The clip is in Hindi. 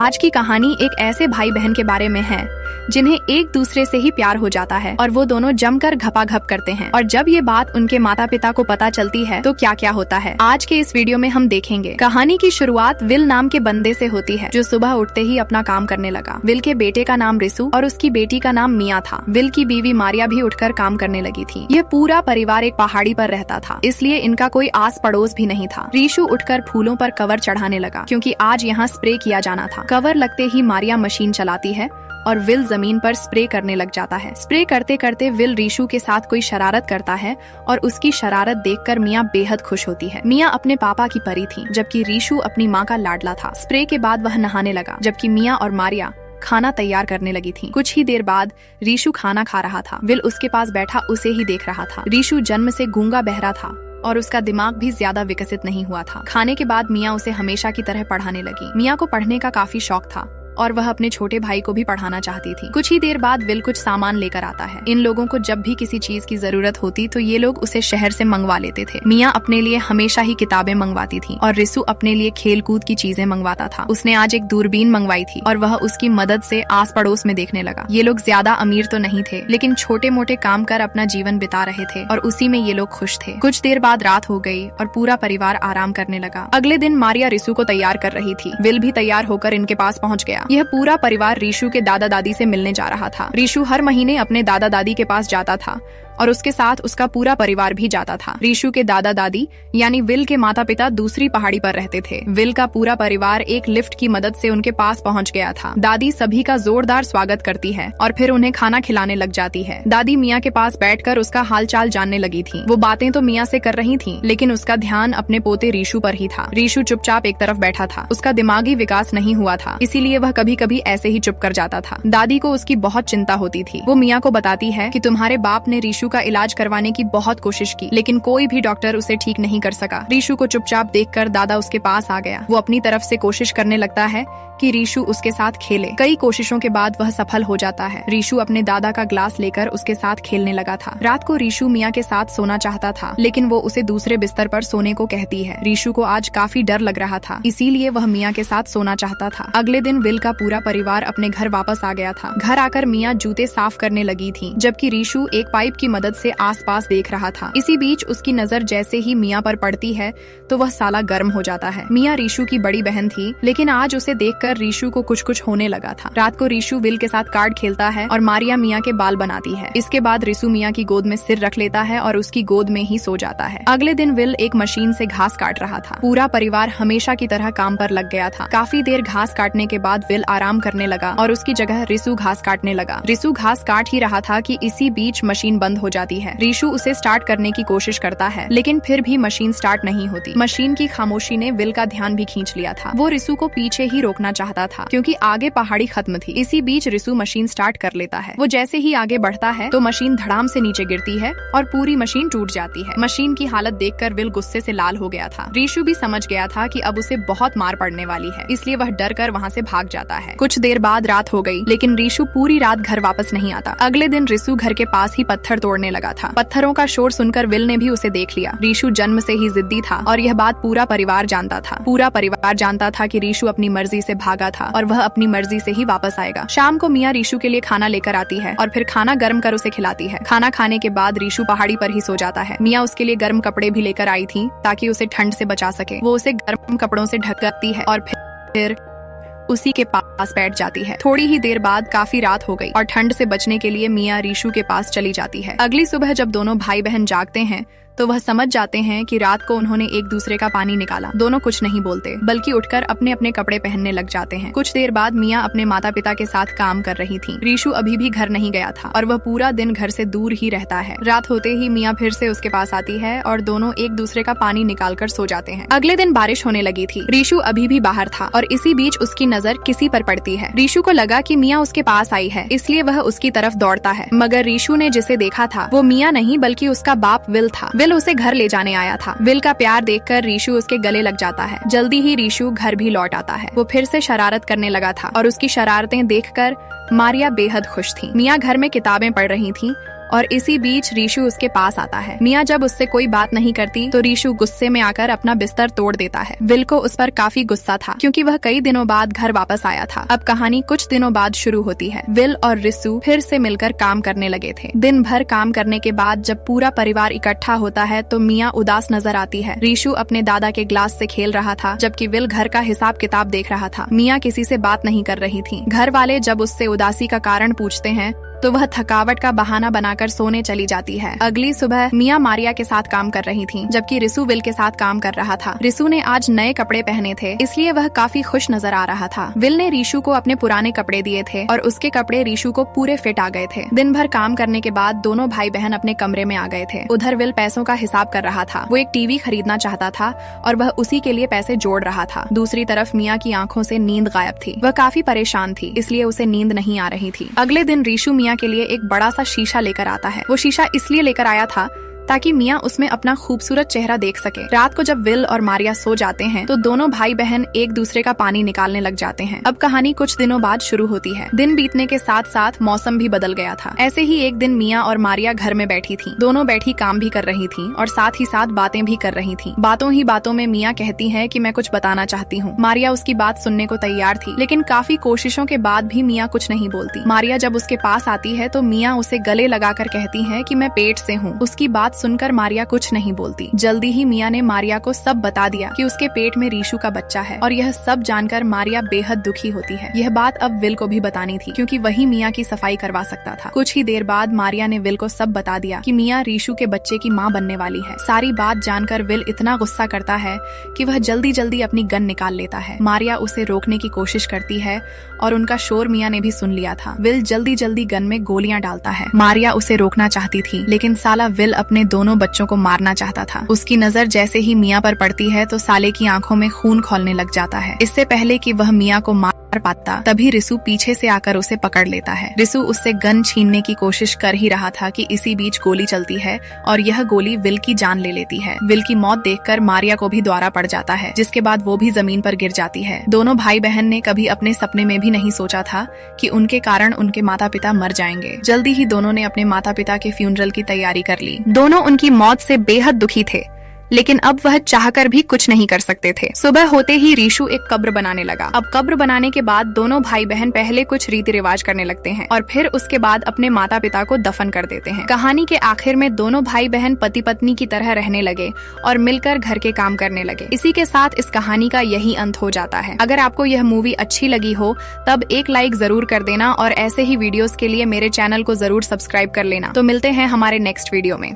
आज की कहानी एक ऐसे भाई बहन के बारे में है जिन्हें एक दूसरे से ही प्यार हो जाता है और वो दोनों जमकर घपाघप करते हैं। और जब ये बात उनके माता पिता को पता चलती है तो क्या क्या होता है आज के इस वीडियो में हम देखेंगे। कहानी की शुरुआत विल नाम के बंदे से होती है जो सुबह उठते ही अपना काम करने लगा। विल के बेटे का नाम रिसु और उसकी बेटी का नाम मिया था। विल की बीवी मारिया भी उठकर काम करने लगी थी। यह पूरा परिवार एक पहाड़ी पर रहता था, इसलिए इनका कोई आस पड़ोस भी नहीं था। रिशु उठकर फूलों पर कवर चढ़ाने लगा क्योंकि आज यहाँ स्प्रे किया जाना था। कवर लगते ही मारिया मशीन चलाती है और विल जमीन पर स्प्रे करने लग जाता है। स्प्रे करते करते विल रिशु के साथ कोई शरारत करता है और उसकी शरारत देखकर मिया बेहद खुश होती है। मिया अपने पापा की परी थी जबकि रिशु अपनी माँ का लाडला था। स्प्रे के बाद वह नहाने लगा जबकि मिया और मारिया खाना तैयार करने लगी थी। कुछ ही देर बाद रिशु खाना खा रहा था। विल उसके पास बैठा उसे ही देख रहा था। रिशु जन्म से गूंगा बहरा था और उसका दिमाग भी ज्यादा विकसित नहीं हुआ था। खाने के बाद मिया उसे हमेशा की तरह पढ़ाने लगी। मिया को पढ़ने का काफी शौक था और वह अपने छोटे भाई को भी पढ़ाना चाहती थी। कुछ ही देर बाद विल कुछ सामान लेकर आता है। इन लोगों को जब भी किसी चीज की जरूरत होती तो ये लोग उसे शहर से मंगवा लेते थे। मिया अपने लिए हमेशा ही किताबें मंगवाती थी और रिसु अपने लिए खेल कूद की चीजें मंगवाता था। उसने आज एक दूरबीन मंगवाई थी और वह उसकी मदद से आस पड़ोस में देखने लगा। ये लोग ज्यादा अमीर तो नहीं थे लेकिन छोटे मोटे काम कर अपना जीवन बिता रहे थे और उसी में ये लोग खुश थे। कुछ देर बाद रात हो गई और पूरा परिवार आराम करने लगा। अगले दिन मारिया रिसु को तैयार कर रही थी। विल भी तैयार होकर इनके पास पहुँच गया। यह पूरा परिवार रिशु के दादा दादी से मिलने जा रहा था। रिशु हर महीने अपने दादा दादी के पास जाता था और उसके साथ उसका पूरा परिवार भी जाता था। रिशु के दादा दादी यानी विल के माता पिता दूसरी पहाड़ी पर रहते थे। विल का पूरा परिवार एक लिफ्ट की मदद से उनके पास पहुंच गया था। दादी सभी का जोरदार स्वागत करती है और फिर उन्हें खाना खिलाने लग जाती है। दादी मिया के पास बैठकर उसका हालचाल जानने लगी थी। वो बातें तो मिया से कर रही थी लेकिन उसका ध्यान अपने पोते रिशु पर ही था। रिशु चुपचाप एक तरफ बैठा था। उसका दिमागी विकास नहीं हुआ था, इसीलिए वह कभी कभी ऐसे ही चुप कर जाता था। दादी को उसकी बहुत चिंता होती थी। वो मिया को बताती है कि तुम्हारे बाप ने रिशु का इलाज करवाने की बहुत कोशिश की लेकिन कोई भी डॉक्टर उसे ठीक नहीं कर सका। रिशु को चुपचाप देखकर दादा उसके पास आ गया। वो अपनी तरफ से कोशिश करने लगता है कि रिशु उसके साथ खेले। कई कोशिशों के बाद वह सफल हो जाता है। रिशु अपने दादा का ग्लास लेकर उसके साथ खेलने लगा था। रात को रिशु मिया के साथ सोना चाहता था लेकिन वो उसे दूसरे बिस्तर पर सोने को कहती है। रिशु को आज काफी डर लग रहा था, इसीलिए वह मिया के साथ सोना चाहता था। अगले दिन विल का पूरा परिवार अपने घर वापस आ गया था। घर आकर मिया जूते साफ करने लगी थी जबकि रिशु एक पाइप की मदद से आसपास देख रहा था। इसी बीच उसकी नजर जैसे ही मिया पर पड़ती है तो वह साला गर्म हो जाता है। मिया रिशु की बड़ी बहन थी लेकिन आज उसे देखकर रिशु को कुछ कुछ होने लगा था। रात को रिशु विल के साथ कार्ड खेलता है और मारिया मिया के बाल बनाती है। इसके बाद रिशु मिया की गोद में सिर रख लेता है और उसकी गोद में ही सो जाता है। अगले दिन विल एक मशीन से घास काट रहा था। पूरा परिवार हमेशा की तरह काम पर लग गया था। काफी देर घास काटने के बाद विल आराम करने लगा और उसकी जगह रिशु घास काटने लगा। रिशु घास काट ही रहा था कि इसी बीच मशीन बंद हो जाती है। रिशु उसे स्टार्ट करने की कोशिश करता है लेकिन फिर भी मशीन स्टार्ट नहीं होती। मशीन की खामोशी ने विल का ध्यान भी खींच लिया था। वो रिशु को पीछे ही रोकना चाहता था क्योंकि आगे पहाड़ी खत्म थी। इसी बीच रिशु मशीन स्टार्ट कर लेता है। वो जैसे ही आगे बढ़ता है तो मशीन धड़ाम से नीचे गिरती है और पूरी मशीन टूट जाती है। मशीन की हालत देखकर विल गुस्से से लाल हो गया था। रिशु भी समझ गया था कि अब उसे बहुत मार पड़ने वाली है, इसलिए वह डर कर वहाँ से भाग जाता है। कुछ देर बाद रात हो गई लेकिन रिशु पूरी रात घर वापस नहीं आता। अगले दिन रिशु घर के पास ही पत्थर तोड़ने लगा था। पत्थरों का शोर सुनकर विल ने भी उसे देख लिया। रिशु जन्म से ही जिद्दी था और यह बात पूरा परिवार जानता था। पूरा परिवार जानता था कि रिशु अपनी मर्जी से भागा था और वह अपनी मर्जी से ही वापस आएगा। शाम को मिया रिशु के लिए खाना लेकर आती है और फिर खाना गर्म कर उसे खिलाती है। खाना खाने के बाद रिशु पहाड़ी पर ही सो जाता है। मिया उसके लिए गर्म कपड़े भी लेकर आई थी ताकि उसे ठंड से बचा सके। वो उसे गर्म कपड़ों से ढकती है और फिर उसी के पास बैठ जाती है। थोड़ी ही देर बाद काफी रात हो गई और ठंड से बचने के लिए मिया रिशु के पास चली जाती है। अगली सुबह जब दोनों भाई बहन जागते हैं तो वह समझ जाते हैं कि रात को उन्होंने एक दूसरे का पानी निकाला। दोनों कुछ नहीं बोलते बल्कि उठकर अपने अपने कपड़े पहनने लग जाते हैं। कुछ देर बाद मिया अपने माता पिता के साथ काम कर रही थी। रिशु अभी भी घर नहीं गया था और वह पूरा दिन घर से दूर ही रहता है। रात होते ही मिया फिर से उसके पास आती है और दोनों एक दूसरे का पानी निकाल कर सो जाते हैं। अगले दिन बारिश होने लगी थी। रिशु अभी भी बाहर था और इसी बीच उसकी नजर किसी पर पड़ती है। रिशु को लगा कि मिया उसके पास आई है, इसलिए वह उसकी तरफ दौड़ता है, मगर रिशु ने जिसे देखा था वो मिया नहीं बल्कि उसका बाप विल था। विल उसे घर ले जाने आया था। विल का प्यार देखकर रिशु उसके गले लग जाता है। जल्दी ही रिशु घर भी लौट आता है। वो फिर से शरारत करने लगा था और उसकी शरारतें देखकर मारिया बेहद खुश थी। मिया घर में किताबें पढ़ रही थी और इसी बीच रीशु उसके पास आता है। मिया जब उससे कोई बात नहीं करती तो रीशु गुस्से में आकर अपना बिस्तर तोड़ देता है। विल को उस पर काफी गुस्सा था क्योंकि वह कई दिनों बाद घर वापस आया था। अब कहानी कुछ दिनों बाद शुरू होती है। विल और रिसु फिर से मिलकर काम करने लगे थे। दिन भर काम करने के बाद जब पूरा परिवार इकट्ठा होता है तो मिया उदास नजर आती है। रीशु अपने दादा के ग्लास से खेल रहा था जबकि विल घर का हिसाब किताब देख रहा था। मिया किसी से बात नहीं कर रही थी। घर वाले जब उससे उदासी का कारण पूछते हैं तो वह थकावट का बहाना बनाकर सोने चली जाती है। अगली सुबह मिया मारिया के साथ काम कर रही थी जबकि रिसु विल के साथ काम कर रहा था। रिसु ने आज नए कपड़े पहने थे इसलिए वह काफी खुश नजर आ रहा था। विल ने रीशु को अपने पुराने कपड़े दिए थे और उसके कपड़े रीशु को पूरे फिट आ गए थे। दिन भर काम करने के बाद दोनों भाई बहन अपने कमरे में आ गए थे। उधर विल पैसों का हिसाब कर रहा था। वो एक टीवी खरीदना चाहता था और वह उसी के लिए पैसे जोड़ रहा था। दूसरी तरफ मिया की आंखों से नींद गायब थी। वह काफी परेशान थी इसलिए उसे नींद नहीं आ रही थी। अगले दिन रीशु मिया के लिए एक बड़ा सा शीशा लेकर आता है। वो शीशा इसलिए लेकर आया था ताकि मिया उसमें अपना खूबसूरत चेहरा देख सके। रात को जब विल और मारिया सो जाते हैं तो दोनों भाई बहन एक दूसरे का पानी निकालने लग जाते हैं। अब कहानी कुछ दिनों बाद शुरू होती है। दिन बीतने के साथ साथ मौसम भी बदल गया था। ऐसे ही एक दिन मिया और मारिया घर में बैठी थी। दोनों बैठी काम भी कर रही थी और साथ ही साथ बातें भी कर रही थी। बातों ही बातों में मिया कहती है कि मैं कुछ बताना चाहती हूँ। मारिया उसकी बात सुनने को तैयार थी लेकिन काफी कोशिशों के बाद भी मिया कुछ नहीं बोलती। मारिया जब उसके पास आती है तो मिया उसे गले लगाकर कहती है कि मैं पेट से हूँ। उसकी बात सुनकर मारिया कुछ नहीं बोलती। जल्दी ही मिया ने मारिया को सब बता दिया कि उसके पेट में रीशु का बच्चा है और यह सब जानकर मारिया बेहद दुखी होती है। यह बात अब विल को भी बतानी थी क्योंकि वही मिया की सफाई करवा सकता था। कुछ ही देर बाद मारिया ने विल को सब बता दिया कि मिया रीशु के बच्चे की माँ बनने वाली है। सारी बात जानकर विल इतना गुस्सा करता है कि वह जल्दी जल्दी अपनी गन निकाल लेता है। मारिया उसे रोकने की कोशिश करती है और उनका शोर मिया ने भी सुन लिया था। विल जल्दी जल्दी गन में गोलियां डालता है। मारिया उसे रोकना चाहती थी लेकिन साला विल अपने दोनों बच्चों को मारना चाहता था। उसकी नजर जैसे ही मिया पर पड़ती है तो साले की आंखों में खून खौलने लग जाता है। इससे पहले कि वह मिया को मार पाता तभी रिसु पीछे से आकर उसे पकड़ लेता है। रिसु उससे गन छीनने की कोशिश कर ही रहा था कि इसी बीच गोली चलती है और यह गोली विल की जान ले लेती है। विल की मौत देखकर मारिया को भी दौरा पड़ जाता है जिसके बाद वो भी जमीन पर गिर जाती है। दोनों भाई बहन ने कभी अपने सपने में भी नहीं सोचा था कि उनके कारण उनके माता पिता मर जाएंगे। जल्दी ही दोनों ने अपने माता पिता के फ्यूनरल की तैयारी कर ली। दोनों उनकी मौत से बेहद दुखी थे लेकिन अब वह चाहकर भी कुछ नहीं कर सकते थे। सुबह होते ही रीशु एक कब्र बनाने लगा। अब कब्र बनाने के बाद दोनों भाई बहन पहले कुछ रीति रिवाज करने लगते हैं और फिर उसके बाद अपने माता पिता को दफन कर देते हैं। कहानी के आखिर में दोनों भाई बहन पति पत्नी की तरह रहने लगे और मिलकर घर के काम करने लगे। इसी के साथ इस कहानी का यही अंत हो जाता है। अगर आपको यह मूवी अच्छी लगी हो तब एक लाइक जरूर कर देना और ऐसे ही वीडियोस के लिए मेरे चैनल को जरूर सब्सक्राइब कर लेना। तो मिलते हैं हमारे नेक्स्ट वीडियो में।